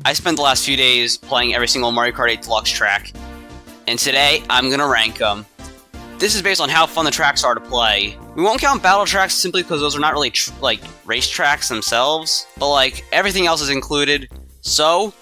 I spent the last few days playing every single Mario Kart 8 Deluxe track, and today I'm gonna rank them. This is based on how fun the tracks are to play. We won't count battle tracks simply because those are not really race tracks themselves, but everything else is included. So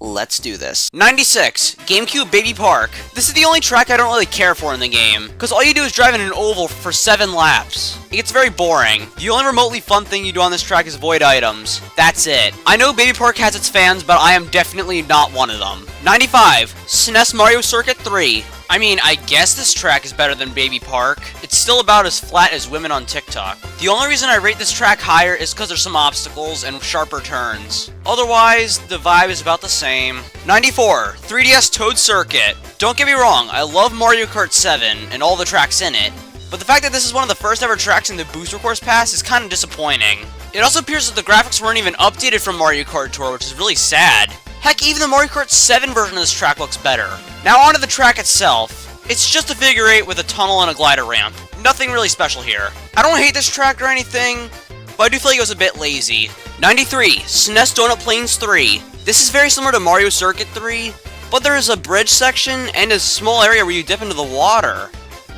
let's do this. 96, GameCube Baby Park. This is the only track I don't really care for in the game, because all you do is drive in an oval for 7 laps. It gets very boring. The only remotely fun thing you do on this track is avoid items. That's it. I know Baby Park has its fans, but I am definitely not one of them. 95, SNES Mario Circuit 3. I mean, I guess this track is better than Baby Park. It's still about as flat as women on TikTok. The only reason I rate this track higher is because there's some obstacles and sharper turns. Otherwise, the vibe is about the same. 94, 3DS Toad Circuit. Don't get me wrong, I love Mario Kart 7 and all the tracks in it, but the fact that this is one of the first ever tracks in the Booster Course Pass is kind of disappointing. It also appears that the graphics weren't even updated from Mario Kart Tour, which is really sad. Heck, even the Mario Kart 7 version of this track looks better. Now onto the track itself. It's just a figure 8 with a tunnel and a glider ramp. Nothing really special here. I don't hate this track or anything, but I do feel like it was a bit lazy. 93, SNES Donut Plains 3. This is very similar to Mario Circuit 3, but there is a bridge section and a small area where you dip into the water.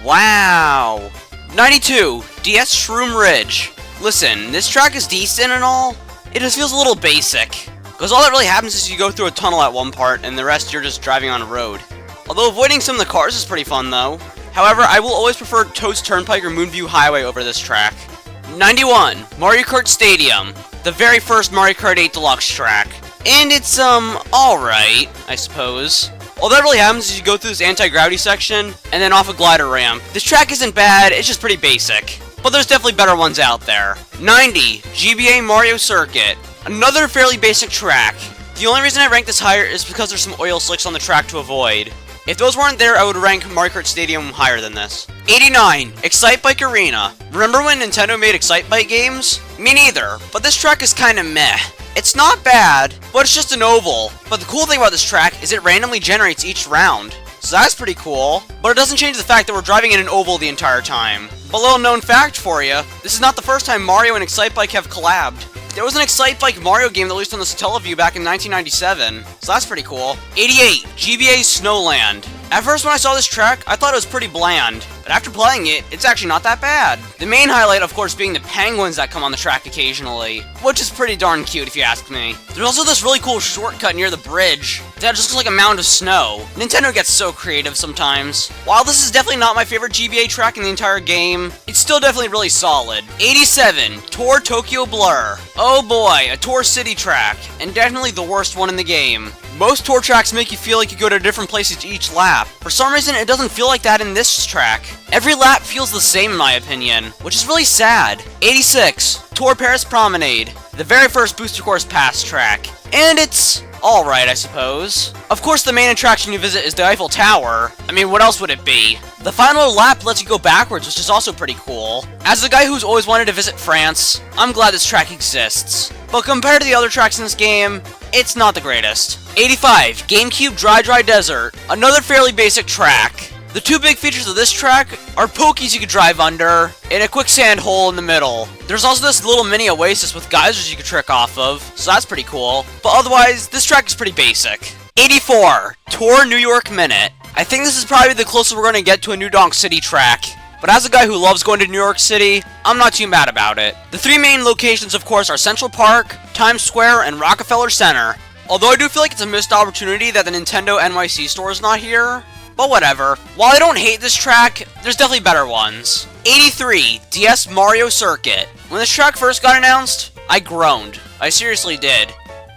Wow. 92, DS Shroom Ridge. Listen, this track is decent and all, it just feels a little basic. Because all that really happens is you go through a tunnel at one part, and the rest you're just driving on a road. Although avoiding some of the cars is pretty fun though. However, I will always prefer Toad's Turnpike or Moonview Highway over this track. 91, Mario Kart Stadium. The very first Mario Kart 8 Deluxe track. And it's, alright, I suppose. All that really happens is you go through this anti-gravity section, and then off a glider ramp. This track isn't bad, it's just pretty basic. But there's definitely better ones out there. 90, GBA Mario Circuit. Another fairly basic track. The only reason I rank this higher is because there's some oil slicks on the track to avoid. If those weren't there, I would rank Mario Kart Stadium higher than this. 89, Excitebike Arena. Remember when Nintendo made Excitebike games? Me neither, but this track is kinda meh. It's not bad, but it's just an oval. But the cool thing about this track is it randomly generates each round. So that's pretty cool, but it doesn't change the fact that we're driving in an oval the entire time. But a little known fact for you, this is not the first time Mario and Excitebike have collabed. There was an Excitebike Mario game that released on the Satellaview back in 1997, so that's pretty cool. 88, GBA Snowland. At first when I saw this track, I thought it was pretty bland, but after playing it, it's actually not that bad. The main highlight, of course, being the penguins that come on the track occasionally, which is pretty darn cute if you ask me. There's also this really cool shortcut near the bridge that just looks like a mound of snow. Nintendo gets so creative sometimes. While this is definitely not my favorite GBA track in the entire game, it's still definitely really solid. 87, Tour Tokyo Blur. Oh boy, a Tour City track, and definitely the worst one in the game. Most tour tracks make you feel like you go to different places each lap. For some reason, it doesn't feel like that in this track. Every lap feels the same in my opinion, which is really sad. 86, Tour Paris Promenade, the very first Booster Course Pass track. And it's alright, I suppose. Of course, the main attraction you visit is the Eiffel Tower. I mean, what else would it be? The final lap lets you go backwards, which is also pretty cool. As a guy who's always wanted to visit France, I'm glad this track exists. But compared to the other tracks in this game, it's not the greatest. 85, GameCube Dry Desert. Another fairly basic track. The two big features of this track are pokies you could drive under, and a quicksand hole in the middle. There's also this little mini oasis with geysers you could trick off of, so that's pretty cool. But otherwise, this track is pretty basic. 84, Tour New York Minute. I think this is probably the closest we're going to get to a New Donk City track. But as a guy who loves going to New York City, I'm not too mad about it. The three main locations, of course, are Central Park, Times Square, and Rockefeller Center. Although I do feel like it's a missed opportunity that the Nintendo NYC store is not here. But whatever. While I don't hate this track, there's definitely better ones. 83, DS Mario Circuit. When this track first got announced, I groaned. I seriously did.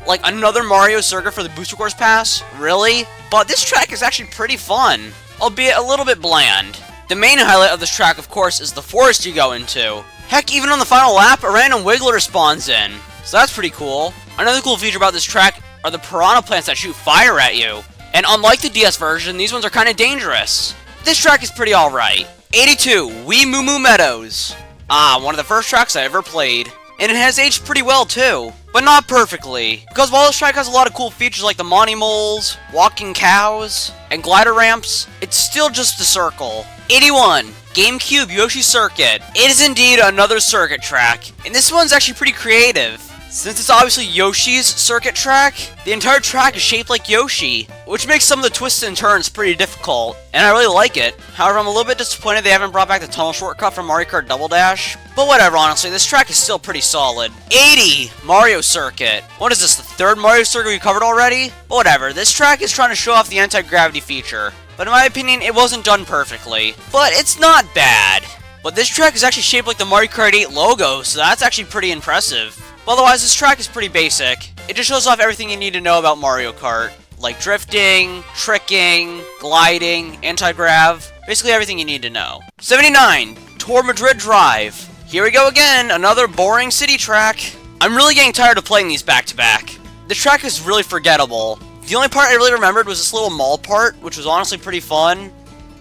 Like, another Mario Circuit for the Booster Course Pass? Really? But this track is actually pretty fun, albeit a little bit bland. The main highlight of this track, of course, is the forest you go into. Heck, even on the final lap, a random Wiggler spawns in. So that's pretty cool. Another cool feature about this track are the piranha plants that shoot fire at you. And unlike the DS version, these ones are kind of dangerous. This track is pretty alright. 82, Wii Moo Moo Meadows. One of the first tracks I ever played. And it has aged pretty well too. But not perfectly. Because while this track has a lot of cool features like the Monty Moles, walking cows, and glider ramps, it's still just a circle. 81, GameCube Yoshi Circuit. It is indeed another circuit track, and this one's actually pretty creative. Since it's obviously Yoshi's circuit track, the entire track is shaped like Yoshi, which makes some of the twists and turns pretty difficult, and I really like it. However, I'm a little bit disappointed they haven't brought back the tunnel shortcut from Mario Kart Double Dash, but whatever, honestly, this track is still pretty solid. 80! Mario Circuit. What is this, the third Mario Circuit we covered already? But whatever, this track is trying to show off the anti-gravity feature, but in my opinion, it wasn't done perfectly. But it's not bad. But this track is actually shaped like the Mario Kart 8 logo, so that's actually pretty impressive. But otherwise, this track is pretty basic. It just shows off everything you need to know about Mario Kart, like drifting, tricking, gliding, anti-grav, basically everything you need to know. 79, Tour Madrid Drive. Here we go again, another boring city track. I'm really getting tired of playing these back-to-back. The track is really forgettable. The only part I really remembered was this little mall part, which was honestly pretty fun,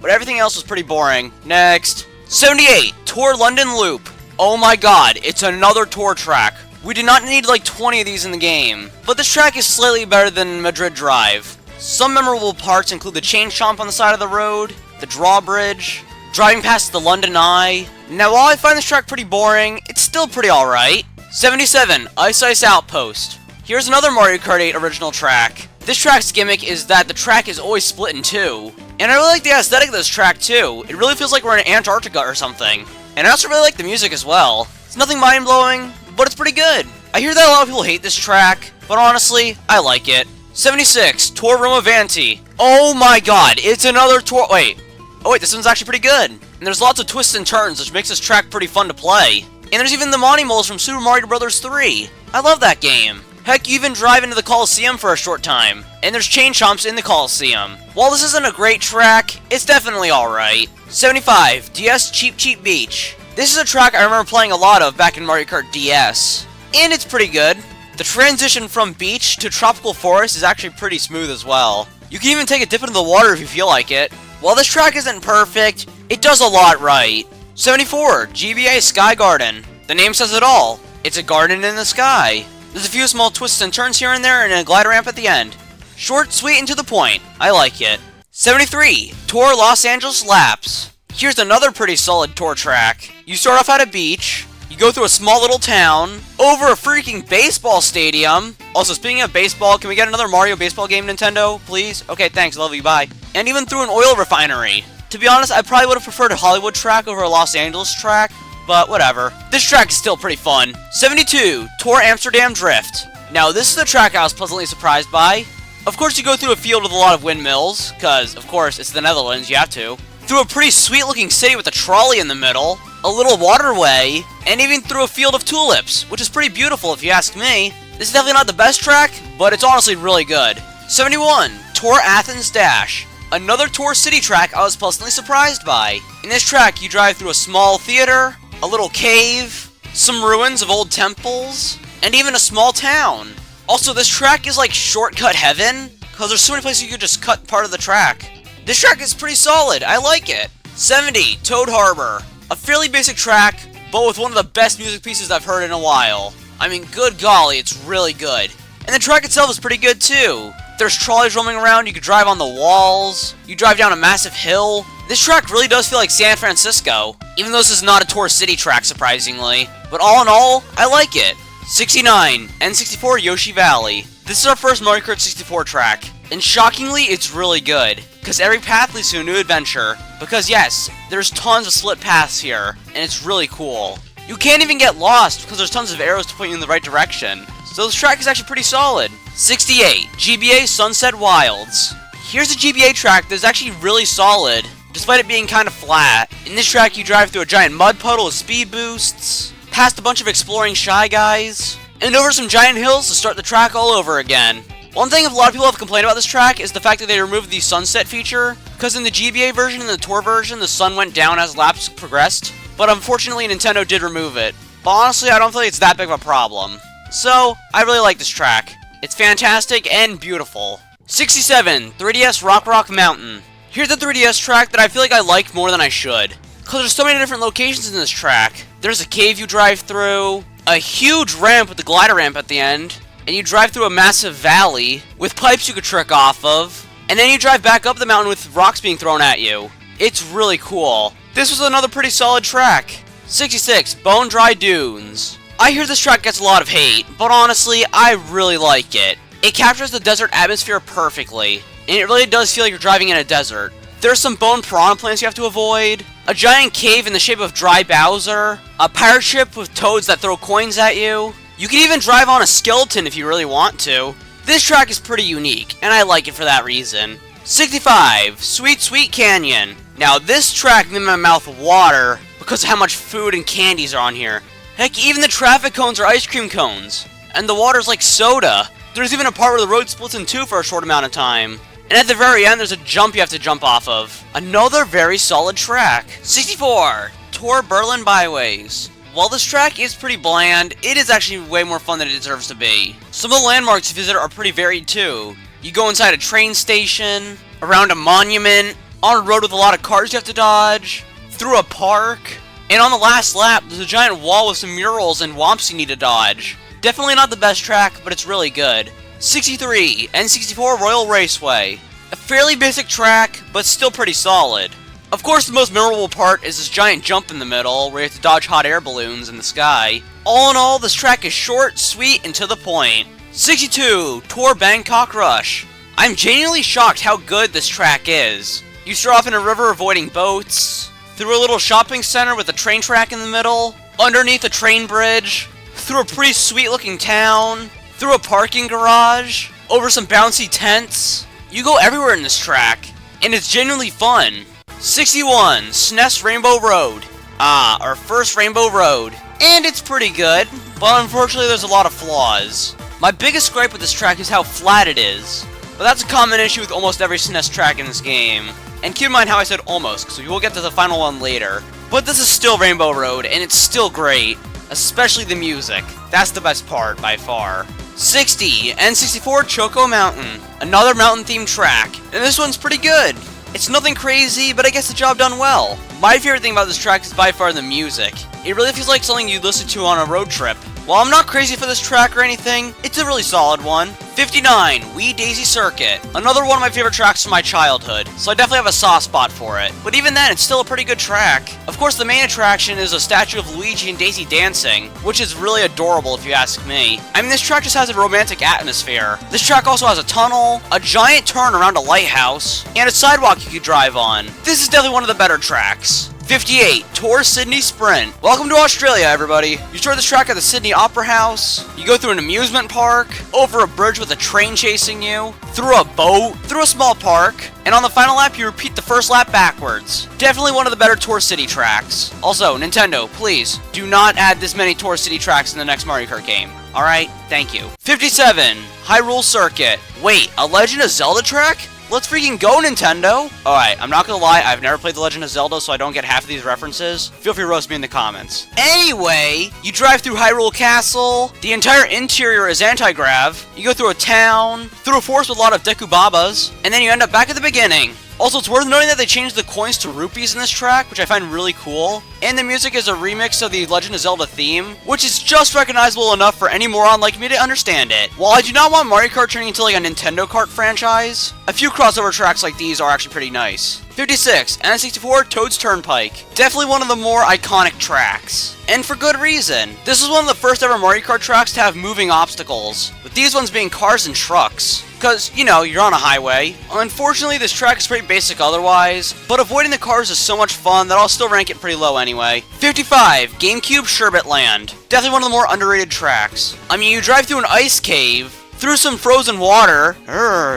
but everything else was pretty boring. Next. 78, Tour London Loop. Oh my god, it's another tour track. We did not need like 20 of these in the game, but this track is slightly better than Madrid Drive. Some memorable parts include the chain chomp on the side of the road, the drawbridge, driving past the London Eye. Now while I find this track pretty boring, it's still pretty alright. 77, Ice Ice Outpost. Here's another Mario Kart 8 original track. This track's gimmick is that the track is always split in two. And I really like the aesthetic of this track too. It really feels like we're in Antarctica or something. And I also really like the music as well. It's nothing mind-blowing, but it's pretty good. I hear that a lot of people hate this track, but honestly, I like it. 76, Tour Romavanti. Oh my god, it's another tour- wait. Oh wait, this one's actually pretty good. And there's lots of twists and turns, which makes this track pretty fun to play. And there's even the Monty Moles from Super Mario Bros. 3. I love that game. Heck, you even drive into the Coliseum for a short time. And there's chain chomps in the Coliseum. While this isn't a great track, it's definitely alright. 75, DS Cheap Cheap Beach. This is a track I remember playing a lot of back in Mario Kart DS. And it's pretty good. The transition from beach to tropical forest is actually pretty smooth as well. You can even take a dip into the water if you feel like it. While this track isn't perfect, it does a lot right. 74, GBA Sky Garden. The name says it all. It's a garden in the sky. There's a few small twists and turns here and there and a glider ramp at the end. Short, sweet, and to the point. I like it. 73, Tour Los Angeles Laps. Here's another pretty solid tour track. You start off at a beach, you go through a small little town, over a freaking baseball stadium. Also, speaking of baseball, can we get another Mario baseball game, Nintendo, please? Okay, thanks, love you, bye. And even through an oil refinery. To be honest, I probably would have preferred a Hollywood track over a Los Angeles track, but whatever. This track is still pretty fun. 72, Tour Amsterdam Drift. Now, this is the track I was pleasantly surprised by. Of course, you go through a field with a lot of windmills, because, of course, it's the Netherlands, you have to. Through a pretty sweet-looking city with a trolley in the middle, a little waterway, and even through a field of tulips, which is pretty beautiful if you ask me. This is definitely not the best track, but it's honestly really good. 71, Tour Athens Dash. Another Tour City track I was pleasantly surprised by. In this track, you drive through a small theater, a little cave, some ruins of old temples, and even a small town. Also, this track is like shortcut heaven, because there's so many places you could just cut part of the track. This track is pretty solid, I like it. 70, Toad Harbor. A fairly basic track, but with one of the best music pieces I've heard in a while. I mean, good golly, it's really good. And the track itself is pretty good too. There's trolleys roaming around, you can drive on the walls, you drive down a massive hill. This track really does feel like San Francisco, even though this is not a Tour City track, surprisingly. But all in all, I like it. 69, N64 Yoshi Valley. This is our first Mario Kart 64 track, and shockingly, it's really good, because every path leads to a new adventure. Because yes, there's tons of split paths here, and it's really cool. You can't even get lost, because there's tons of arrows to point you in the right direction. So this track is actually pretty solid. 68, GBA Sunset Wilds. Here's a GBA track that's actually really solid, despite it being kind of flat. In this track, you drive through a giant mud puddle with speed boosts, past a bunch of exploring Shy Guys, and over some giant hills to start the track all over again. One thing a lot of people have complained about this track is the fact that they removed the sunset feature, because in the GBA version and the Tour version, the sun went down as laps progressed, but unfortunately Nintendo did remove it. But honestly, I don't think it's that big of a problem. So, I really like this track. It's fantastic and beautiful. 67, 3DS Rock Mountain. Here's a 3DS track that I feel like I like more than I should, because there's so many different locations in this track. There's a cave you drive through, a huge ramp with the glider ramp at the end, and you drive through a massive valley with pipes you could trick off of, and then you drive back up the mountain with rocks being thrown at you. It's really cool. This was another pretty solid track. 66, Bone Dry Dunes. I hear this track gets a lot of hate, but honestly, I really like it. It captures the desert atmosphere perfectly, and it really does feel like you're driving in a desert. There's some bone piranha plants you have to avoid, a giant cave in the shape of dry Bowser, a pirate ship with toads that throw coins at you. You can even drive on a skeleton if you really want to. This track is pretty unique, and I like it for that reason. 65, Sweet Sweet Canyon. Now this track made my mouth water because of how much food and candies are on here. Heck, even the traffic cones are ice cream cones. And the water's like soda. There's even a part where the road splits in two for a short amount of time. And at the very end, there's a jump you have to jump off of. Another very solid track. 64, Tour Berlin Byways. While this track is pretty bland, it is actually way more fun than it deserves to be. Some of the landmarks you visit are pretty varied too. You go inside a train station, around a monument, on a road with a lot of cars you have to dodge, through a park, and on the last lap, there's a giant wall with some murals and womps you need to dodge. Definitely not the best track, but it's really good. 63, N64 Royal Raceway. A fairly basic track, but still pretty solid. Of course, the most memorable part is this giant jump in the middle, where you have to dodge hot air balloons in the sky. All in all, this track is short, sweet, and to the point. 62, Tour Bangkok Rush. I'm genuinely shocked how good this track is. You start off in a river avoiding boats, through a little shopping center with a train track in the middle, underneath a train bridge, through a pretty sweet looking town, through a parking garage, over some bouncy tents. You go everywhere in this track, and it's genuinely fun. 61, SNES Rainbow Road. Our first Rainbow Road. And it's pretty good, but unfortunately there's a lot of flaws. My biggest gripe with this track is how flat it is, but that's a common issue with almost every SNES track in this game. And keep in mind how I said almost, because we will get to the final one later. But this is still Rainbow Road, and it's still great, especially the music. That's the best part, by far. 60, N64 Choco Mountain. Another mountain-themed track, and this one's pretty good. It's nothing crazy, but it gets the job done well. My favorite thing about this track is by far the music. It really feels like something you'd listen to on a road trip. While I'm not crazy for this track or anything, it's a really solid one. 59, Wee Daisy Circuit. Another one of my favorite tracks from my childhood, so I definitely have a soft spot for it. But even then, it's still a pretty good track. Of course, the main attraction is a statue of Luigi and Daisy dancing, which is really adorable if you ask me. I mean, this track just has a romantic atmosphere. This track also has a tunnel, a giant turn around a lighthouse, and a sidewalk you could drive on. This is definitely one of the better tracks. 58, Tour Sydney Sprint. Welcome to Australia, everybody. You start this track at the Sydney Opera House, you go through an amusement park, over a bridge with a train chasing you, through a boat, through a small park, and on the final lap, you repeat the first lap backwards. Definitely one of the better Tour City tracks. Also, Nintendo, please, do not add this many Tour City tracks in the next Mario Kart game. Alright, thank you. 57, Hyrule Circuit. Wait, a Legend of Zelda track? Let's freaking go, Nintendo! Alright, I'm not gonna lie, I've never played The Legend of Zelda, so I don't get half of these references. Feel free to roast me in the comments. Anyway, you drive through Hyrule Castle, the entire interior is anti-grav, you go through a town, through a forest with a lot of Deku Babas, and then you end up back at the beginning. Also, it's worth noting that they changed the coins to rupees in this track, which I find really cool. And the music is a remix of the Legend of Zelda theme, which is just recognizable enough for any moron like me to understand it. While I do not want Mario Kart turning into like a Nintendo Kart franchise, a few crossover tracks like these are actually pretty nice. 56, N64 Toad's Turnpike. Definitely one of the more iconic tracks. And for good reason. This is one of the first ever Mario Kart tracks to have moving obstacles, with these ones being cars and trucks. Because, you know, you're on a highway. Unfortunately, this track is pretty basic otherwise, but avoiding the cars is so much fun that I'll still rank it pretty low anyway. 55, GameCube Sherbet Land. Definitely one of the more underrated tracks. I mean, you drive through an ice cave, through some frozen water.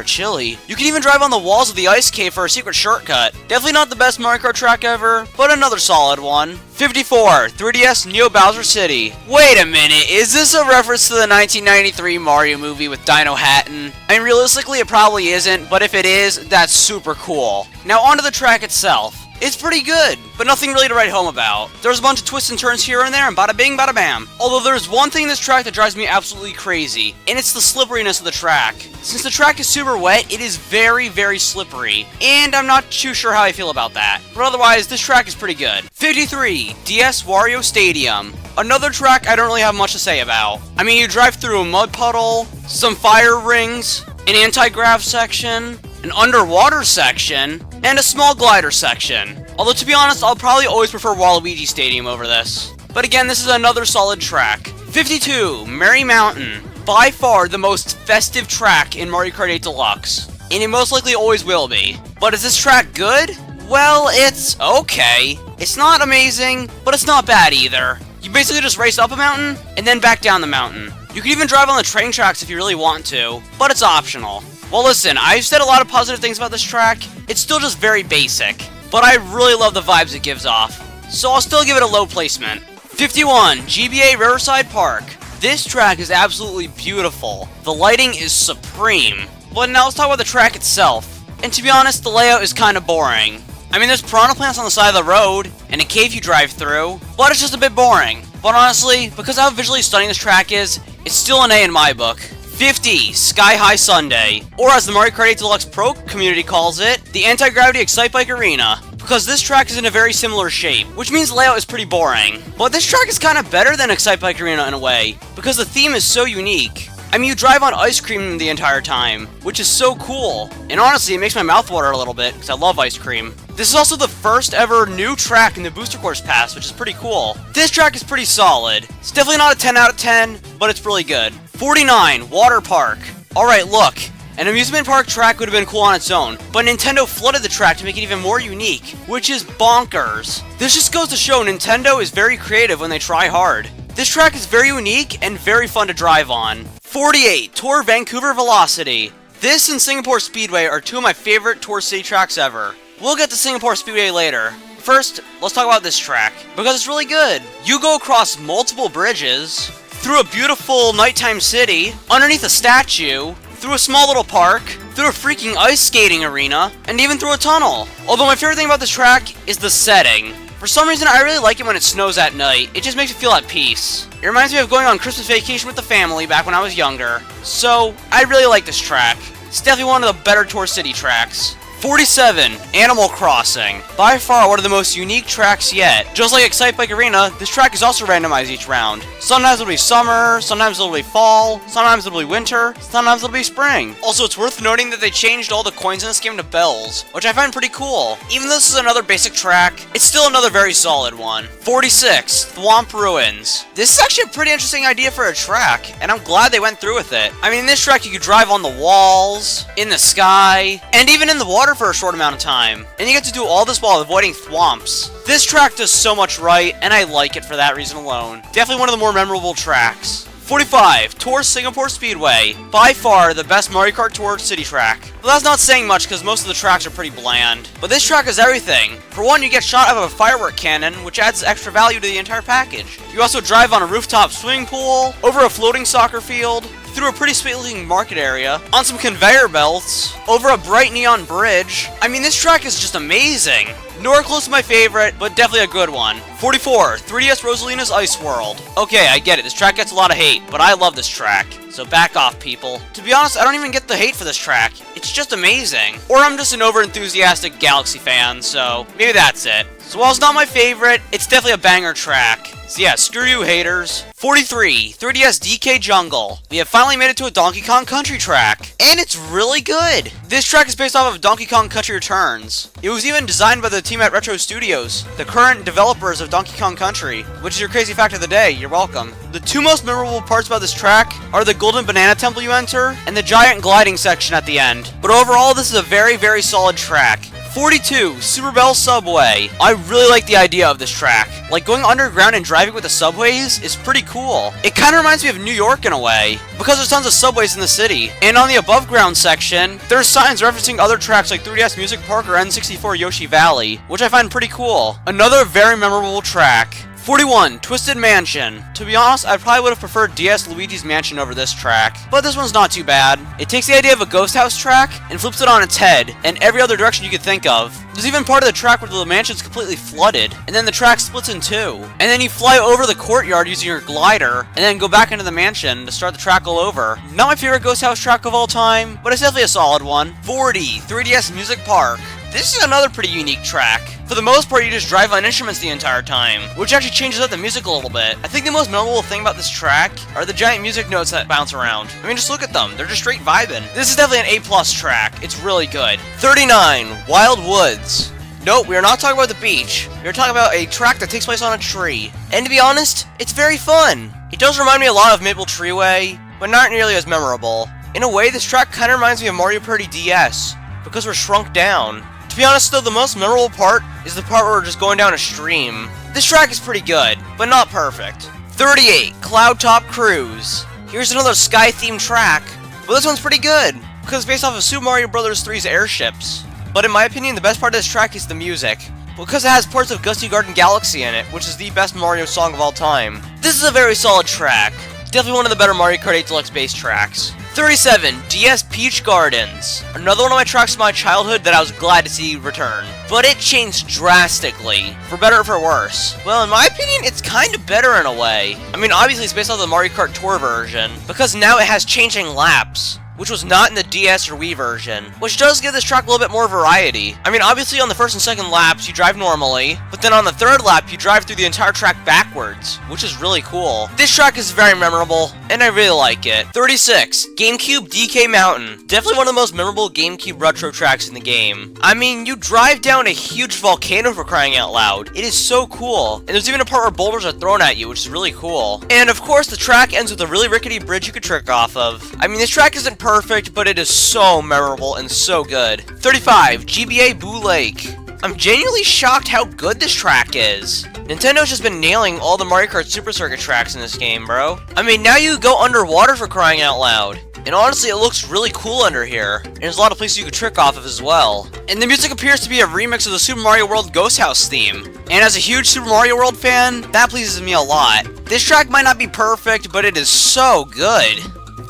Chilly. You can even drive on the walls of the ice cave for a secret shortcut. Definitely not the best Mario Kart track ever, but another solid one. 54, 3DS Neo Bowser City. Wait a minute, is this a reference to the 1993 Mario movie with Dino Hatton? I mean, realistically, it probably isn't, but if it is, that's super cool. Now, onto the track itself. It's pretty good, but nothing really to write home about. There's a bunch of twists and turns here and there, and bada bing, bada bam. Although there's one thing in this track that drives me absolutely crazy, and it's the slipperiness of the track. Since the track is super wet, it is very, very slippery, and I'm not too sure how I feel about that. But otherwise, this track is pretty good. 53, DS Wario Stadium. Another track I don't really have much to say about. I mean, you drive through a mud puddle, some fire rings, an anti-grav section, an underwater section, and a small glider section. Although, to be honest, I'll probably always prefer Waluigi Stadium over this. But again, this is another solid track. 52, Merry Mountain. By far the most festive track in Mario Kart 8 Deluxe. And it most likely always will be. But is this track good? Well, it's okay. It's not amazing, but it's not bad either. You basically just race up a mountain, and then back down the mountain. You can even drive on the train tracks if you really want to, but it's optional. Well listen, I've said a lot of positive things about this track. It's still just very basic, but I really love the vibes it gives off. So I'll still give it a low placement. 51, GBA Riverside Park. This track is absolutely beautiful. The lighting is supreme. But now let's talk about the track itself. And to be honest, the layout is kind of boring. I mean, there's piranha plants on the side of the road, and a cave you drive through, but it's just a bit boring. But honestly, because of how visually stunning this track is, it's still an A in my book. 50, Sky High Sunday, or as the Mario Kart 8 Deluxe Pro community calls it, the Anti-Gravity Excitebike Arena. Because this track is in a very similar shape, which means the layout is pretty boring. But this track is kind of better than Excitebike Arena in a way, because the theme is so unique. I mean, you drive on ice cream the entire time, which is so cool. And honestly, it makes my mouth water a little bit, because I love ice cream. This is also the first ever new track in the Booster Course Pass, which is pretty cool. This track is pretty solid. It's definitely not a 10 out of 10, but it's really good. 49, Water Park. Alright, look. An amusement park track would have been cool on its own, but Nintendo flooded the track to make it even more unique, which is bonkers. This just goes to show Nintendo is very creative when they try hard. This track is very unique and very fun to drive on. 48, Tour Vancouver Velocity. This and Singapore Speedway are two of my favorite Tour City tracks ever. We'll get to Singapore Speedway later. First, let's talk about this track, because it's really good. You go across multiple bridges, through a beautiful nighttime city, underneath a statue, through a small little park, through a freaking ice skating arena, and even through a tunnel. Although my favorite thing about this track is the setting. For some reason, I really like it when it snows at night. It just makes me feel at peace. It reminds me of going on Christmas vacation with the family back when I was younger. So, I really like this track. It's definitely one of the better Tour City tracks. 47, Animal Crossing. By far one of the most unique tracks yet. Just like Excitebike Arena, this track is also randomized each round. Sometimes it'll be summer, sometimes it'll be fall, sometimes it'll be winter, sometimes it'll be spring. Also, it's worth noting that they changed all the coins in this game to bells, which I find pretty cool. Even though this is another basic track, it's still another very solid one. 46, Thwomp Ruins. This is actually a pretty interesting idea for a track, and I'm glad they went through with it. I mean, in this track you could drive on the walls, in the sky, and even in the water for a short amount of time. And you get to do all this while avoiding thwomps. This track does so much right, and I like it for that reason alone. Definitely one of the more memorable tracks. 45, Tour Singapore Speedway. By far the best Mario Kart Tour City track. But that's not saying much because most of the tracks are pretty bland. But this track is everything. For one, you get shot out of a firework cannon, which adds extra value to the entire package. You also drive on a rooftop swimming pool, over a floating soccer field, through a pretty sweet-looking market area, on some conveyor belts, over a bright neon bridge. I mean, this track is just amazing. Nowhere close to my favorite, but definitely a good one. 44, 3DS Rosalina's Ice World. Okay, I get it, this track gets a lot of hate, but I love this track. So back off, people. To be honest, I don't even get the hate for this track. It's just amazing. Or I'm just an over-enthusiastic Galaxy fan, so maybe that's it. So while it's not my favorite, it's definitely a banger track. So yeah, screw you haters. 43, 3DS DK Jungle. We have finally made it to a Donkey Kong Country track. And it's really good. This track is based off of Donkey Kong Country Returns. It was even designed by the team at Retro Studios, the current developers of Donkey Kong Country, which is your crazy fact of the day. You're welcome. The two most memorable parts about this track are the Golden Banana Temple you enter, and the giant gliding section at the end. But overall, this is a very, very solid track. 42, Super Bell Subway. I really like the idea of this track. Like, going underground and driving with the subways is pretty cool. It kind of reminds me of New York in a way, because there's tons of subways in the city. And on the above ground section, there's signs referencing other tracks like 3DS Music Park or N64 Yoshi Valley, which I find pretty cool. Another very memorable track. 41, Twisted Mansion. To be honest, I probably would have preferred DS Luigi's Mansion over this track, but this one's not too bad. It takes the idea of a ghost house track and flips it on its head, and every other direction you could think of. There's even part of the track where the mansion's completely flooded, and then the track splits in two. And then you fly over the courtyard using your glider, and then go back into the mansion to start the track all over. Not my favorite ghost house track of all time, but it's definitely a solid one. 40, 3DS Music Park. This is another pretty unique track. For the most part, you just drive on instruments the entire time, which actually changes up the music a little bit. I think the most memorable thing about this track are the giant music notes that bounce around. I mean, just look at them. They're just straight vibing. This is definitely an A+ track. It's really good. 39, Wild Woods. Nope, we are not talking about the beach. We are talking about a track that takes place on a tree. And to be honest, it's very fun. It does remind me a lot of Maple Treeway, but not nearly as memorable. In a way, this track kinda reminds me of Mario Party DS, because we're shrunk down. To be honest though, the most memorable part is the part where we're just going down a stream. This track is pretty good, but not perfect. 38, Cloud Top Cruise. Here's another sky-themed track, but this one's pretty good, because it's based off of Super Mario Bros. 3's airships. But in my opinion, the best part of this track is the music, because it has parts of Gusty Garden Galaxy in it, which is the best Mario song of all time. This is a very solid track. Definitely one of the better Mario Kart 8 Deluxe bass tracks. 37, DS Peach Gardens. Another one of my tracks from my childhood that I was glad to see return. But it changed drastically, for better or for worse. Well, in my opinion, it's kind of better in a way. I mean, obviously it's based off the Mario Kart Tour version, because now it has changing laps, which was not in the DS or Wii version, which does give this track a little bit more variety. I mean, obviously on the first and second laps, you drive normally, but then on the third lap, you drive through the entire track backwards, which is really cool. This track is very memorable, and I really like it. 36, GameCube DK Mountain. Definitely one of the most memorable GameCube retro tracks in the game. I mean, you drive down a huge volcano for crying out loud. It is so cool, and there's even a part where boulders are thrown at you, which is really cool. And of course, the track ends with a really rickety bridge you could trick off of. I mean, this track isn't perfect, but it is so memorable and so good. 35, GBA Boo Lake. I'm genuinely shocked how good this track is. Nintendo's just been nailing all the Mario Kart Super Circuit tracks in this game, bro. I mean, now you go underwater for crying out loud. And honestly, it looks really cool under here. And there's a lot of places you could trick off of as well. And the music appears to be a remix of the Super Mario World Ghost House theme. And as a huge Super Mario World fan, that pleases me a lot. This track might not be perfect, but it is so good.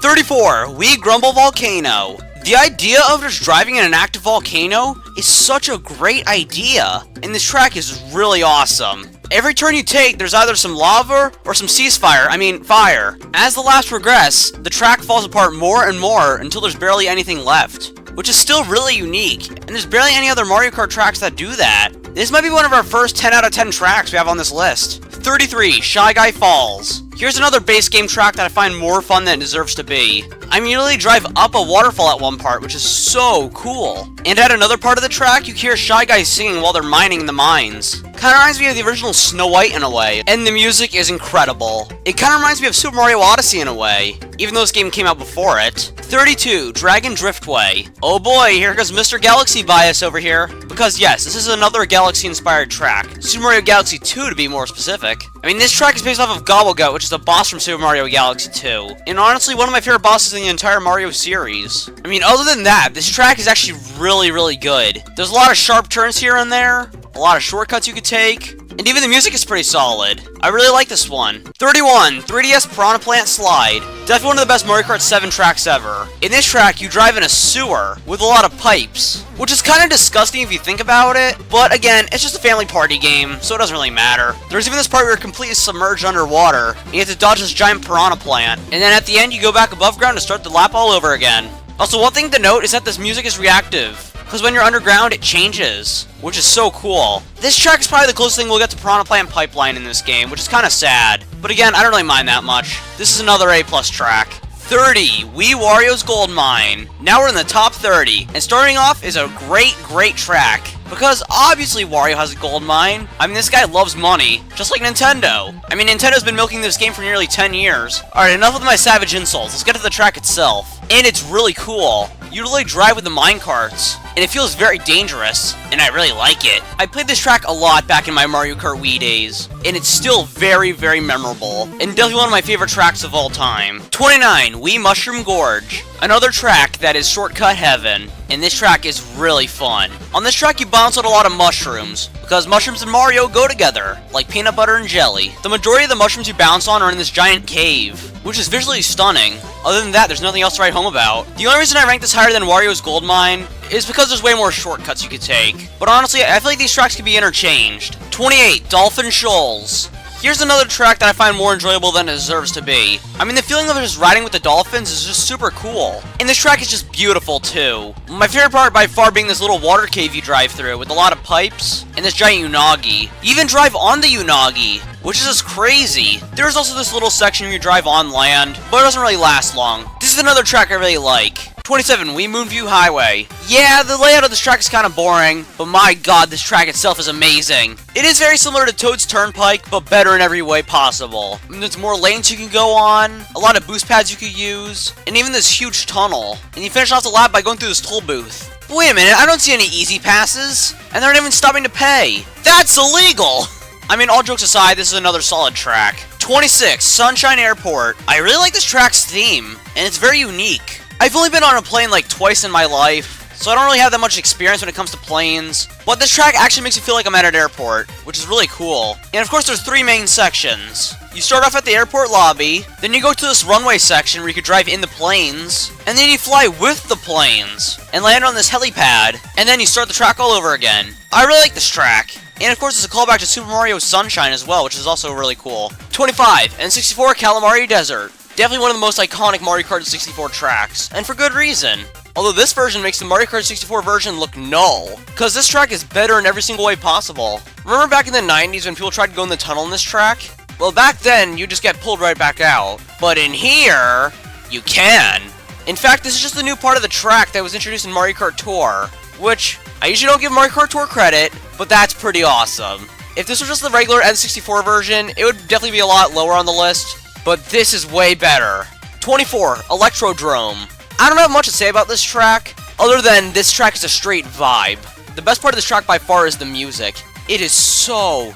34, We Grumble Volcano. The idea of just driving in an active volcano is such a great idea, and this track is really awesome. Every turn you take, there's either some lava or some fire. As the laps progress, the track falls apart more and more until there's barely anything left, which is still really unique, and there's barely any other Mario Kart tracks that do that. This might be one of our first 10 out of 10 tracks we have on this list. 33, Shy Guy Falls. Here's another base game track that I find more fun than it deserves to be. I immediately drive up a waterfall at one part, which is so cool. And at another part of the track, you hear Shy Guys singing while they're mining the mines. Kinda reminds me of the original Snow White in a way, and the music is incredible. It kinda reminds me of Super Mario Odyssey in a way, even though this game came out before it. 32, Dragon Driftway. Oh boy, here goes Mr. Galaxy bias over here. Because yes, this is another Galaxy-inspired track. Super Mario Galaxy 2 to be more specific. I mean, this track is based off of Gobblegut, which is a boss from Super Mario Galaxy 2. And honestly, one of my favorite bosses in the entire Mario series. I mean, other than that, this track is actually really, really good. There's a lot of sharp turns here and there, a lot of shortcuts you could take, and even the music is pretty solid. I really like this one. 31, 3DS Piranha Plant Slide. Definitely one of the best Mario Kart 7 tracks ever. In this track, you drive in a sewer with a lot of pipes, which is kind of disgusting if you think about it, but again, it's just a family party game, so it doesn't really matter. There's even this part where you're completely submerged underwater, and you have to dodge this giant piranha plant, and then at the end, you go back above ground to start the lap all over again. Also, one thing to note is that this music is reactive, because when you're underground, it changes, which is so cool. This track is probably the closest thing we'll get to Piranha Plant Pipeline in this game, which is kind of sad. But again, I don't really mind that much. This is another A+ track. 30, Wii Wario's Gold Mine. Now we're in the top 30, and starting off is a great track. Because obviously Wario has a gold mine. I mean, this guy loves money, just like Nintendo. I mean, Nintendo's been milking this game for nearly 10 years. Alright, enough with my savage insults. Let's get to the track itself. And it's really cool. You really drive with the minecarts, and it feels very dangerous, and I really like it. I played this track a lot back in my Mario Kart Wii days, and it's still very memorable, and definitely one of my favorite tracks of all time. 29, Wii Mushroom Gorge. Another track that is shortcut heaven, and this track is really fun. On this track, you bounce out a lot of mushrooms, because mushrooms and Mario go together, like peanut butter and jelly. The majority of the mushrooms you bounce on are in this giant cave, which is visually stunning. Other than that, there's nothing else to write home about. The only reason I rank this higher than Wario's Gold Mine is because there's way more shortcuts you could take. But honestly, I feel like these tracks can be interchanged. 28, Dolphin Shoals. Here's another track that I find more enjoyable than it deserves to be. I mean, the feeling of just riding with the dolphins is just super cool. And this track is just beautiful, too. My favorite part by far being this little water cave you drive through with a lot of pipes and this giant Unagi. You even drive on the Unagi, which is just crazy. There's also this little section where you drive on land, but it doesn't really last long. This is another track I really like. 27, Wii Moonview Highway. Yeah, the layout of this track is kind of boring, but my god, this track itself is amazing. It is very similar to Toad's Turnpike, but better in every way possible. I mean, there's more lanes you can go on, a lot of boost pads you could use, and even this huge tunnel. And you finish off the lap by going through this toll booth. But wait a minute, I don't see any easy passes, and they're not even stopping to pay. That's illegal! I mean, all jokes aside, this is another solid track. 26, Sunshine Airport. I really like this track's theme, and it's very unique. I've only been on a plane like twice in my life, so I don't really have that much experience when it comes to planes. But this track actually makes me feel like I'm at an airport, which is really cool. And of course, there's 3 main sections. You start off at the airport lobby, then you go to this runway section where you can drive in the planes, and then you fly with the planes, and land on this helipad, and then you start the track all over again. I really like this track. And of course, it's a callback to Super Mario Sunshine as well, which is also really cool. 25, N64 Calamari Desert. Definitely one of the most iconic Mario Kart 64 tracks, and for good reason. Although this version makes the Mario Kart 64 version look null, because this track is better in every single way possible. Remember back in the 90s when people tried to go in the tunnel in this track? Well, back then, you just get pulled right back out. But in here, you can. In fact, this is just the new part of the track that was introduced in Mario Kart Tour, which I usually don't give Mario Kart Tour credit, but that's pretty awesome. If this was just the regular N64 version, it would definitely be a lot lower on the list, but this is way better. 24, Electrodrome. I don't have much to say about this track, other than this track is a straight vibe. The best part of this track by far is the music. It is so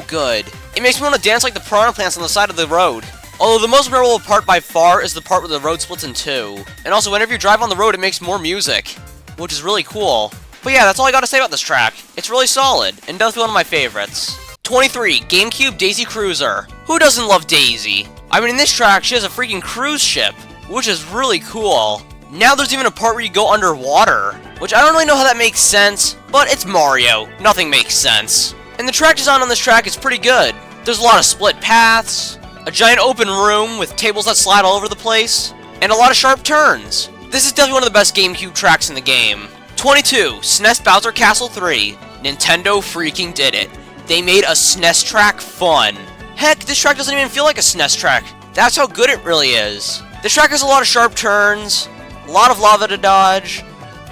good. It makes me want to dance like the piranha plants on the side of the road. Although the most memorable part by far is the part where the road splits in 2. And also, whenever you drive on the road, it makes more music, which is really cool. But yeah, that's all I gotta say about this track. It's really solid, and definitely one of my favorites. 23, GameCube Daisy Cruiser. Who doesn't love Daisy? I mean, in this track, she has a freaking cruise ship, which is really cool. Now there's even a part where you go underwater, which I don't really know how that makes sense, but it's Mario. Nothing makes sense. And the track design on this track is pretty good. There's a lot of split paths, a giant open room with tables that slide all over the place, and a lot of sharp turns. This is definitely one of the best GameCube tracks in the game. 22, SNES Bowser Castle 3. Nintendo freaking did it. They made a SNES track fun. Heck, this track doesn't even feel like a SNES track. That's how good it really is. This track has a lot of sharp turns, a lot of lava to dodge,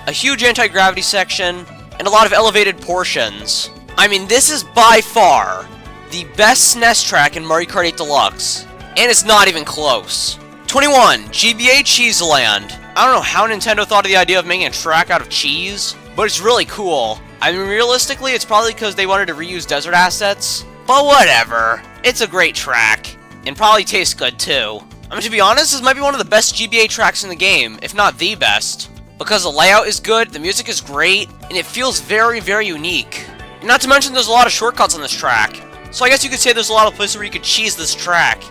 a huge anti-gravity section, and a lot of elevated portions. I mean, this is by far the best SNES track in Mario Kart 8 Deluxe, and it's not even close. 21, GBA Cheeseland. I don't know how Nintendo thought of the idea of making a track out of cheese, but it's really cool. I mean, realistically, it's probably because they wanted to reuse desert assets, but whatever. It's a great track, and probably tastes good too. I mean, to be honest, this might be one of the best GBA tracks in the game, if not the best, because the layout is good, the music is great, and it feels very unique. And not to mention, there's a lot of shortcuts on this track, so I guess you could say there's a lot of places where you could cheese this track.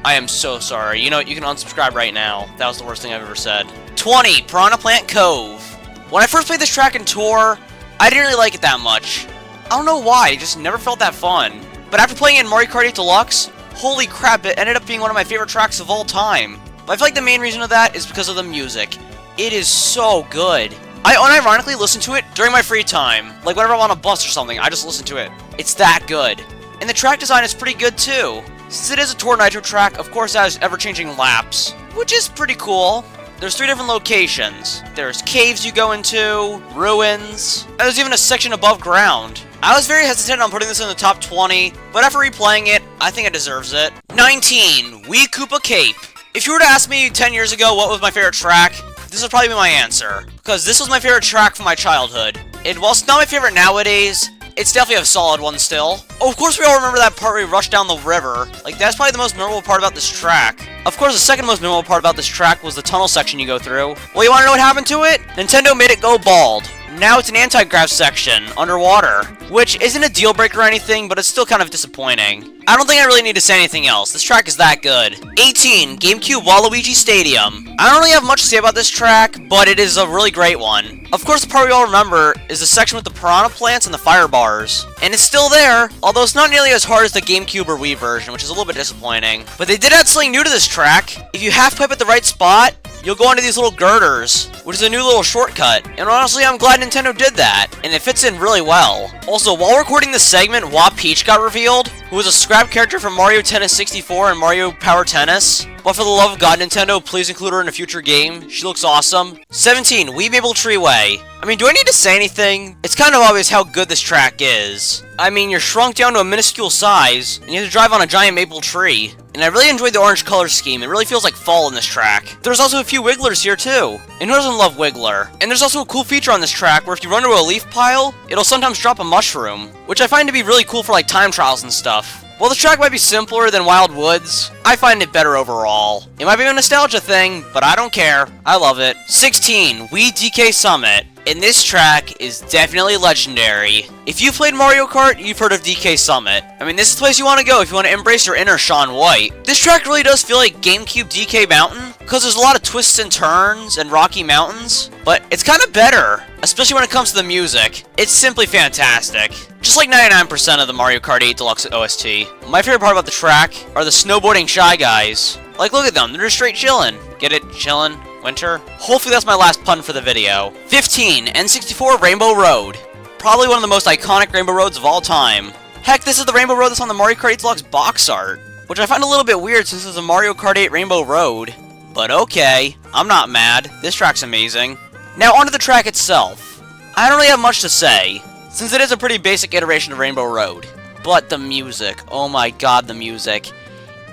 I am so sorry. You know what? You can unsubscribe right now. That was the worst thing I've ever said. 20, Piranha Plant Cove. When I first played this track in Tour, I didn't really like it that much. I don't know why, it just never felt that fun. But after playing it in Mario Kart 8 Deluxe, holy crap, it ended up being one of my favorite tracks of all time. But I feel like the main reason of that is because of the music. It is so good. I unironically listen to it during my free time. Like whenever I'm on a bus or something, I just listen to it. It's that good. And the track design is pretty good too. Since it is a Tour Nitro track, of course it has ever-changing laps, which is pretty cool. There's 3 different locations. There's caves you go into, ruins, and there's even a section above ground. I was very hesitant on putting this in the top 20, but after replaying it, I think it deserves it. 19, Wii Koopa Cape. If you were to ask me 10 years ago what was my favorite track, this would probably be my answer, because this was my favorite track from my childhood. And while it's not my favorite nowadays, it's definitely a solid one still. Oh, of course we all remember that part where we rushed down the river. Like, that's probably the most memorable part about this track. Of course, the second most memorable part about this track was the tunnel section you go through. Well, you wanna know what happened to it? Nintendo made it go bald. Now it's an anti-grav section, underwater. Which isn't a deal breaker or anything, but it's still kind of disappointing. I don't think I really need to say anything else. This track is that good. 18, GameCube Waluigi Stadium. I don't really have much to say about this track, but it is a really great one. Of course, the part we all remember is the section with the piranha plants and the fire bars. And it's still there, although it's not nearly as hard as the GameCube or Wii version, which is a little bit disappointing. But they did add something new to this track. If you half-pipe at the right spot, you'll go onto these little girders, which is a new little shortcut. And honestly, I'm glad Nintendo did that, and it fits in really well. Also, while recording this segment, Wah Peach got revealed, who was a scrap character from Mario Tennis 64 and Mario Power Tennis. But for the love of God, Nintendo, please include her in a future game. She looks awesome. 17, Wii Maple Treeway. I mean, do I need to say anything? It's kind of obvious how good this track is. I mean, you're shrunk down to a minuscule size, and you have to drive on a giant maple tree. And I really enjoyed the orange color scheme. It really feels like fall in this track. There's also a few Wigglers here too. And who doesn't love Wiggler? And there's also a cool feature on this track where if you run into a leaf pile, it'll sometimes drop a mushroom, which I find to be really cool for like time trials and stuff. While the track might be simpler than Wild Woods, I find it better overall. It might be a nostalgia thing, but I don't care. I love it. 16, Wii DK Summit. And this track is definitely legendary. If you've played Mario Kart, you've heard of DK Summit. I mean, this is the place you want to go if you want to embrace your inner Shaun White. This track really does feel like GameCube DK Mountain, because there's a lot of twists and turns and rocky mountains, but it's kind of better, especially when it comes to the music. It's simply fantastic. Just like 99% of the Mario Kart 8 Deluxe OST. My favorite part about the track are the snowboarding Shy Guys. Like, look at them, they're just straight chillin'. Get it? Chillin'? Winter? Hopefully that's my last pun for the video. 15, N64 Rainbow Road. Probably one of the most iconic Rainbow Roads of all time. Heck, this is the Rainbow Road that's on the Mario Kart 8 Deluxe box art, which I find a little bit weird since it's a Mario Kart 8 Rainbow Road. But okay, I'm not mad. This track's amazing. Now onto the track itself. I don't really have much to say, since it is a pretty basic iteration of Rainbow Road. But the music, oh my god, the music.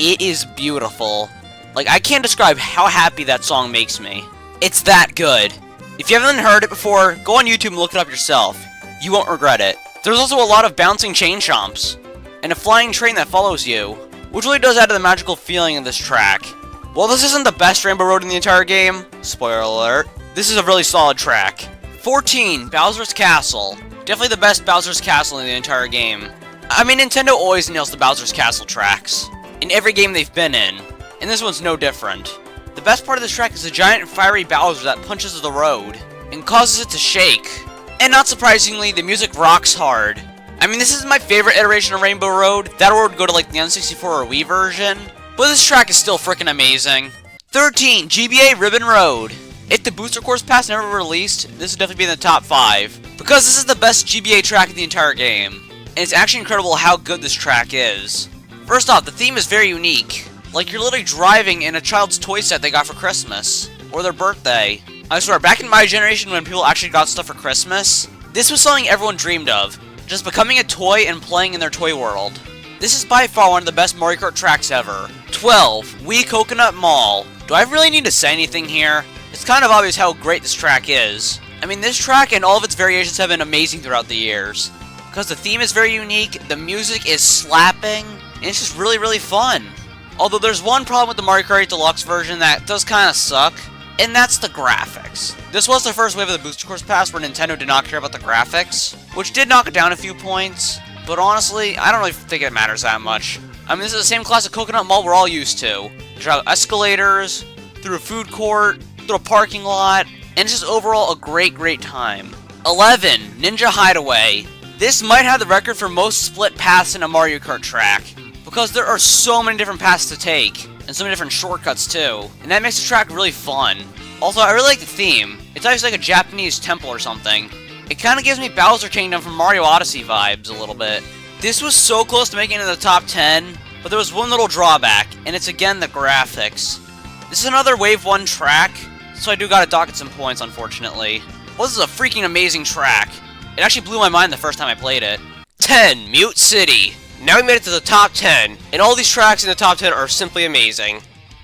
It is beautiful. Like, I can't describe how happy that song makes me. It's that good. If you haven't heard it before, go on YouTube and look it up yourself. You won't regret it. There's also a lot of bouncing chain chomps, and a flying train that follows you, which really does add to the magical feeling of this track. While this isn't the best Rainbow Road in the entire game, spoiler alert, this is a really solid track. 14, Bowser's Castle. Definitely the best Bowser's Castle in the entire game. I mean, Nintendo always nails the Bowser's Castle tracks, in every game they've been in. And this one's no different. The best part of this track is the giant fiery Bowser that punches the road and causes it to shake. And not surprisingly, the music rocks hard. I mean, this is my favorite iteration of Rainbow Road. That would go to like the N64 or Wii version. But this track is still freaking amazing. 13, GBA Ribbon Road. If the Booster Course Pass never released, this would definitely be in the top 5. Because this is the best GBA track in the entire game. And it's actually incredible how good this track is. First off, the theme is very unique. Like you're literally driving in a child's toy set they got for Christmas, or their birthday. I swear, back in my generation when people actually got stuff for Christmas, this was something everyone dreamed of, just becoming a toy and playing in their toy world. This is by far one of the best Mario Kart tracks ever. 12, Wii Coconut Mall. Do I really need to say anything here? It's kind of obvious how great this track is. I mean, this track and all of its variations have been amazing throughout the years. Because the theme is very unique, the music is slapping, and it's just really, really fun. Although there's one problem with the Mario Kart 8 Deluxe version that does kind of suck, and that's the graphics. This was the first wave of the Booster Course Pass where Nintendo did not care about the graphics, which did knock it down a few points, but honestly, I don't really think it matters that much. I mean, this is the same classic Coconut Mall we're all used to. You drive escalators, through a food court, through a parking lot, and it's just overall a great, great time. 11, Ninja Hideaway. This might have the record for most split paths in a Mario Kart track, because there are so many different paths to take, and so many different shortcuts too, and that makes the track really fun. Also, I really like the theme. It's actually like a Japanese temple or something. It kind of gives me Bowser Kingdom from Mario Odyssey vibes a little bit. This was so close to making it in the top 10, but there was one little drawback, and it's again the graphics. This is another Wave 1 track, so I do gotta dock it some points, unfortunately. Well, this is a freaking amazing track. It actually blew my mind the first time I played it. 10, Mute City. Now we made it to the top 10, and all these tracks in the top 10 are simply amazing.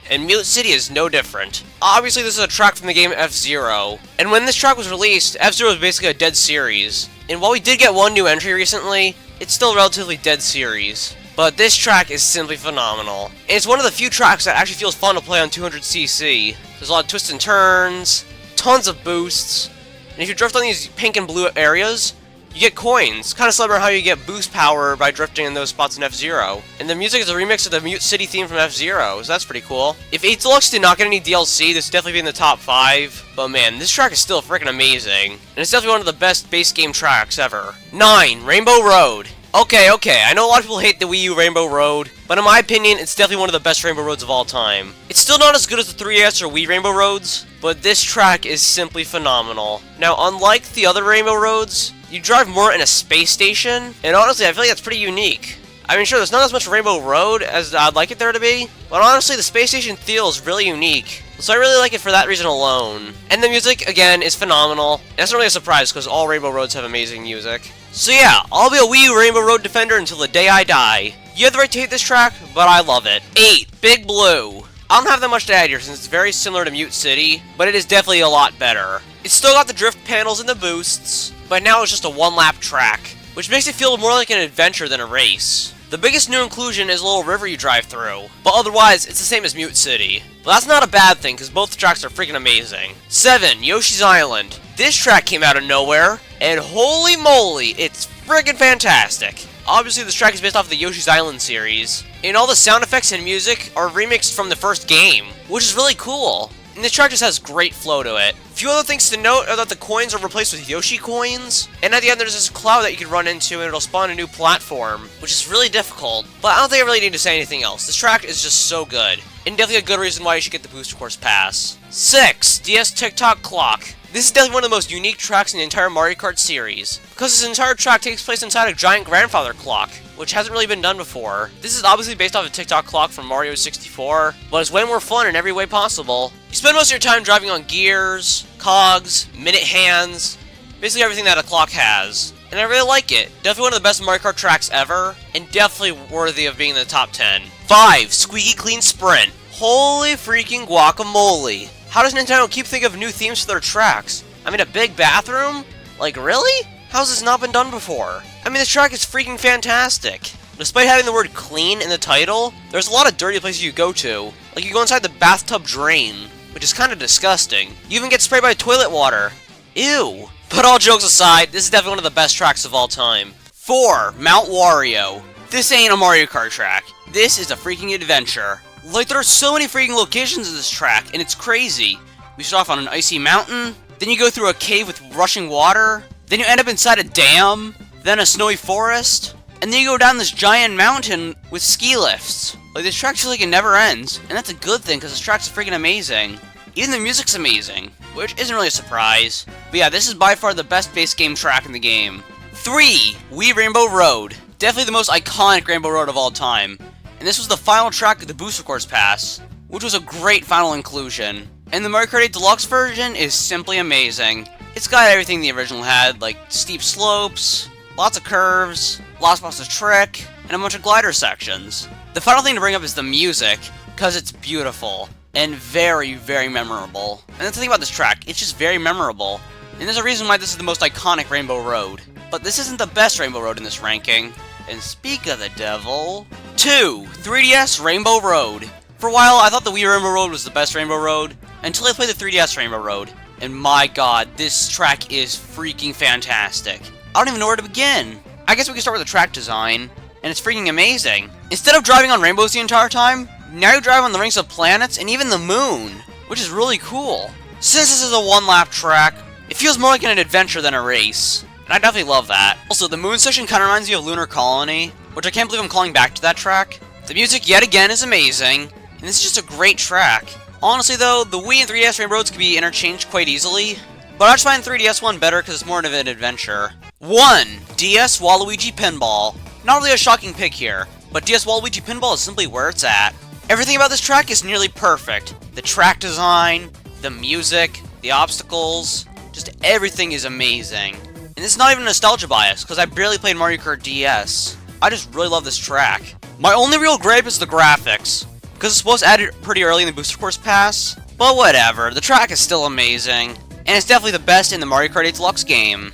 And Mute City is no different. Obviously, this is a track from the game F-Zero, and when this track was released, F-Zero was basically a dead series. And while we did get one new entry recently, it's still a relatively dead series. But this track is simply phenomenal. And it's one of the few tracks that actually feels fun to play on 200cc. There's a lot of twists and turns, tons of boosts, and if you drift on these pink and blue areas, you get coins, kind of similar how you get boost power by drifting in those spots in F-Zero. And the music is a remix of the Mute City theme from F-Zero, so that's pretty cool. If 8 Deluxe did not get any DLC, this would definitely be in the top 5. But man, this track is still freaking amazing. And it's definitely one of the best base game tracks ever. 9, Rainbow Road. Okay, I know a lot of people hate the Wii U Rainbow Road, but in my opinion, it's definitely one of the best Rainbow Roads of all time. It's still not as good as the 3DS or Wii Rainbow Roads, but this track is simply phenomenal. Now, unlike the other Rainbow Roads, you drive more in a space station, and honestly, I feel like that's pretty unique. I mean, sure, there's not as much Rainbow Road as I'd like it there to be, but honestly, the Space Station feel is really unique, so I really like it for that reason alone. And the music, again, is phenomenal. And that's not really a surprise, because all Rainbow Roads have amazing music. So yeah, I'll be a Wii U Rainbow Road defender until the day I die. You have the right to hate this track, but I love it. 8. Big Blue. I don't have that much to add here since it's very similar to Mute City, but it is definitely a lot better. It's still got the drift panels and the boosts, but now it's just a one-lap track, which makes it feel more like an adventure than a race. The biggest new inclusion is a little river you drive through, but otherwise, it's the same as Mute City. But that's not a bad thing, because both tracks are freaking amazing. 7. Yoshi's Island. This track came out of nowhere, and holy moly, it's friggin' fantastic. Obviously, this track is based off the Yoshi's Island series, and all the sound effects and music are remixed from the first game, which is really cool. And this track just has great flow to it. A few other things to note are that the coins are replaced with Yoshi coins, and at the end there's this cloud that you can run into and it'll spawn a new platform, which is really difficult, but I don't think I really need to say anything else. This track is just so good, and definitely a good reason why you should get the Booster Course Pass. 6. DS Tick-Tock Clock. This is definitely one of the most unique tracks in the entire Mario Kart series, because this entire track takes place inside a giant grandfather clock, which hasn't really been done before. This is obviously based off a Tick-Tock clock from Mario 64, but it's way more fun in every way possible. You spend most of your time driving on gears, cogs, minute hands, basically everything that a clock has. And I really like it. Definitely one of the best Mario Kart tracks ever, and definitely worthy of being in the top 10. 5. Squeaky Clean Sprint. Holy freaking guacamole. How does Nintendo keep thinking of new themes for their tracks? I mean, a big bathroom? Like, really? How's this not been done before? I mean, this track is freaking fantastic. Despite having the word clean in the title, there's a lot of dirty places you go to. Like, you go inside the bathtub drain, which is kind of disgusting. You even get sprayed by toilet water. Ew. But all jokes aside, this is definitely one of the best tracks of all time. 4. Mount Wario. This ain't a Mario Kart track. This is a freaking adventure. Like, there are so many freaking locations in this track, and it's crazy. We start off on an icy mountain, then you go through a cave with rushing water, then you end up inside a dam, then a snowy forest, and then you go down this giant mountain with ski lifts. Like, this track feels like it never ends, and that's a good thing, because this track's freaking amazing. Even the music's amazing, which isn't really a surprise. But yeah, this is by far the best base game track in the game. 3. Wii Rainbow Road. Definitely the most iconic Rainbow Road of all time. And this was the final track of the Booster Course Pass, which was a great final inclusion. And the Mario Kart 8 Deluxe version is simply amazing. It's got everything the original had, like steep slopes, lots of curves, lots of trick, and a bunch of glider sections. The final thing to bring up is the music, because it's beautiful, and very, very memorable. And that's the thing about this track, it's just very memorable. And there's a reason why this is the most iconic Rainbow Road. But this isn't the best Rainbow Road in this ranking. And speak of the devil... 2. 3DS Rainbow Road. For a while, I thought the Wii Rainbow Road was the best Rainbow Road, until I played the 3DS Rainbow Road. And my god, this track is freaking fantastic. I don't even know where to begin. I guess we can start with the track design, and it's freaking amazing. Instead of driving on rainbows the entire time, now you drive on the rings of planets and even the moon, which is really cool. Since this is a one-lap track, it feels more like an adventure than a race. And I definitely love that. Also, the moon section kind of reminds me of Lunar Colony, which I can't believe I'm calling back to that track. The music, yet again, is amazing, and this is just a great track. Honestly, though, the Wii and 3DS Rainbow Roads can be interchanged quite easily, but I just find the 3DS one better because it's more of an adventure. 1. DS Waluigi Pinball. Not really a shocking pick here, but DS Waluigi Pinball is simply where it's at. Everything about this track is nearly perfect. The track design, the music, the obstacles, just everything is amazing. And it's not even a nostalgia bias, because I barely played Mario Kart DS. I just really love this track. My only real gripe is the graphics, because it's supposed to add it pretty early in the Booster Course Pass, but whatever, the track is still amazing, and it's definitely the best in the Mario Kart 8 Deluxe game.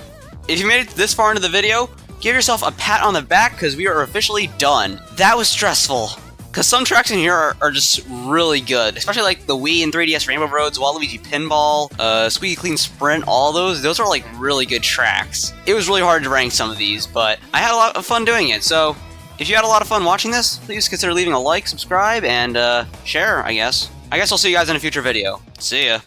If you made it this far into the video, give yourself a pat on the back, because we are officially done. That was stressful, because some tracks in here are just really good, especially like the Wii and 3DS Rainbow Roads, Waluigi Pinball, Squeaky Clean Sprint, all those are like really good tracks. It was really hard to rank some of these, but I had a lot of fun doing it, so if you had a lot of fun watching this, please consider leaving a like, subscribe, and share, I guess. I guess I'll see you guys in a future video. See ya.